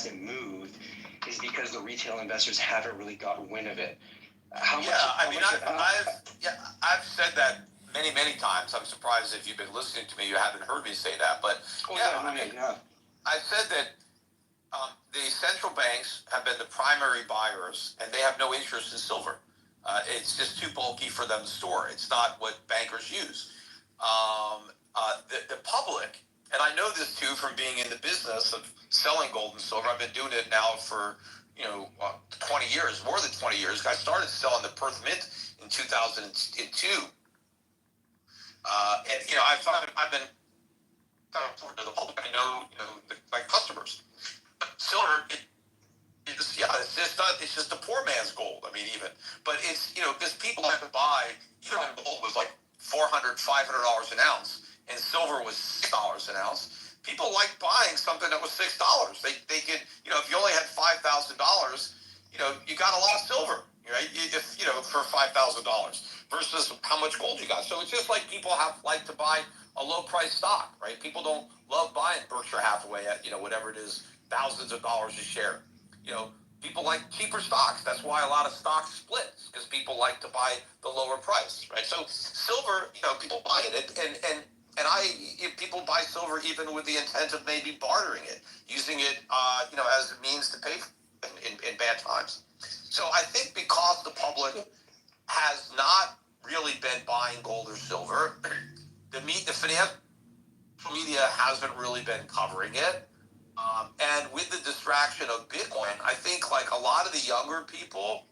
hasn't moved is because the retail investors haven't really got wind of it. I've said that many times. I'm surprised if you've been listening to me, you haven't heard me say that. But I said that the central banks have been the primary buyers, and they have no interest in silver. It's just too bulky for them to store. It's not what bankers use. The public, and I know this too from being in the business of selling gold and silver. I've been doing it now for 20 years, more than 20 years. I started selling the Perth Mint in 2002. I've been kind of important to the public. I know, my customers. Silver, it's just a poor man's gold. I mean, but it's, because people have to buy, even when gold was like $400, $500 an ounce, and silver was $6 an ounce. People like buying something that was $6. They could, if you only had $5,000, you got a lot of silver, right? For $5,000 versus how much gold you got. So it's just like people like to buy a low price stock, right? People don't love buying Berkshire Hathaway at, whatever it is, thousands of dollars a share. People like cheaper stocks. That's why a lot of stocks split, because people like to buy the lower price, right? So silver, people buy it, and people buy silver even with the intent of maybe bartering it, using it, as a means to pay in bad times. So I think because the public has not really been buying gold or silver, the financial media hasn't really been covering it. And with the distraction of Bitcoin, I think like a lot of the younger people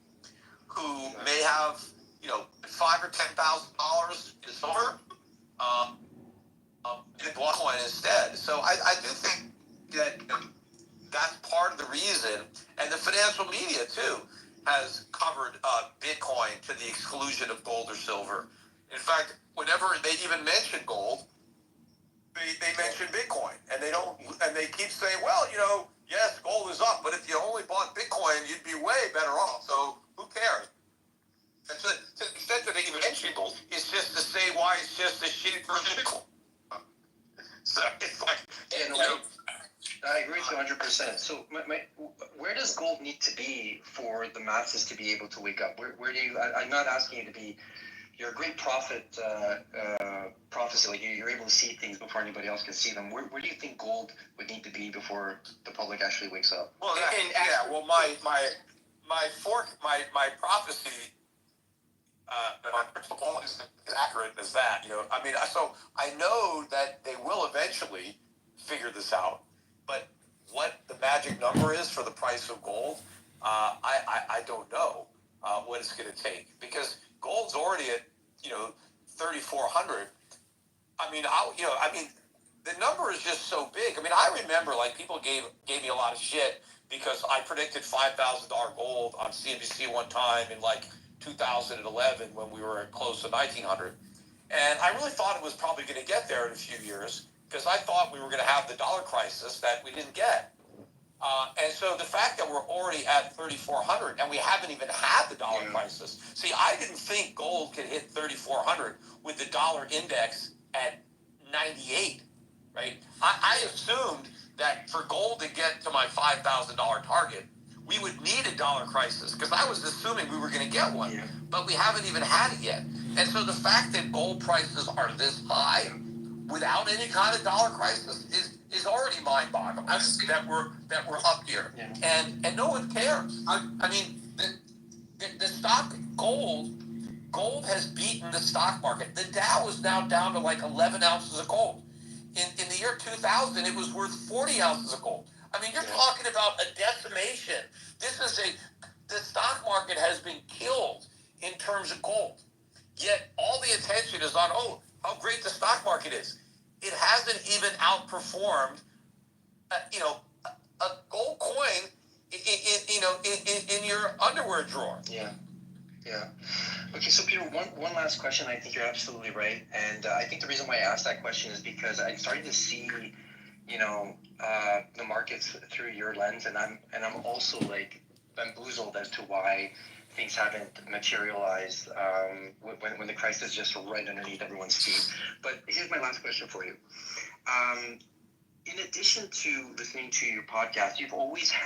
who may have, $5,000 or $10,000 in silver, in Bitcoin instead. So I do think that that's part of the reason, and the financial media too has covered Bitcoin to the exclusion of gold or silver. In fact, whenever they even mention gold, they mention Bitcoin, and they keep saying, well, yes, gold is up, but if you only bought Bitcoin, you'd be way better off. So who cares? And to the extent that they even mention gold, it's just to say why it's just a shitty version of Bitcoin. So it's like, I agree with you 100%. So, where does gold need to be for the masses to be able to wake up? Where do you? I'm not asking you to be. You're a great prophecy. Like you're able to see things before anybody else can see them. Where do you think gold would need to be before the public actually wakes up? Well, my prophecy. My principle is as accurate as that. So I know that they will eventually figure this out, but what the magic number is for the price of gold, I don't know what it's going to take, because gold's already at 3,400. The number is just so big. I remember people gave me a lot of shit because I predicted $5,000 gold on CNBC one time in 2011 when we were close to 1,900, and I really thought it was probably going to get there in a few years, because I thought we were going to have the dollar crisis that we didn't get. And so the fact that we're already at 3,400 and we haven't even had the dollar crisis. See, I didn't think gold could hit 3,400 with the dollar index at 98, right? I assumed that for gold to get to my $5,000 target, we would need a dollar crisis, because I was assuming we were going to get one, but we haven't even had it yet. And so the fact that gold prices are this high without any kind of dollar crisis is already mind-boggling. That we're up here, and no one cares. The stock gold has beaten the stock market. The Dow is now down to 11 ounces of gold. In the year 2000, it was worth 40 ounces of gold. You're talking about a decimation. The stock market has been killed in terms of gold. Yet all the attention is on, how great the stock market is. It hasn't even outperformed, a gold coin in your underwear drawer. Yeah. Okay, so Peter, one last question. I think you're absolutely right, and I think the reason why I asked that question is because I'm starting to see, the markets through your lens, and I'm also bamboozled as to why things haven't materialized when the crisis is just right underneath everyone's feet. But here's my last question for you. In addition to listening to your podcast, you've always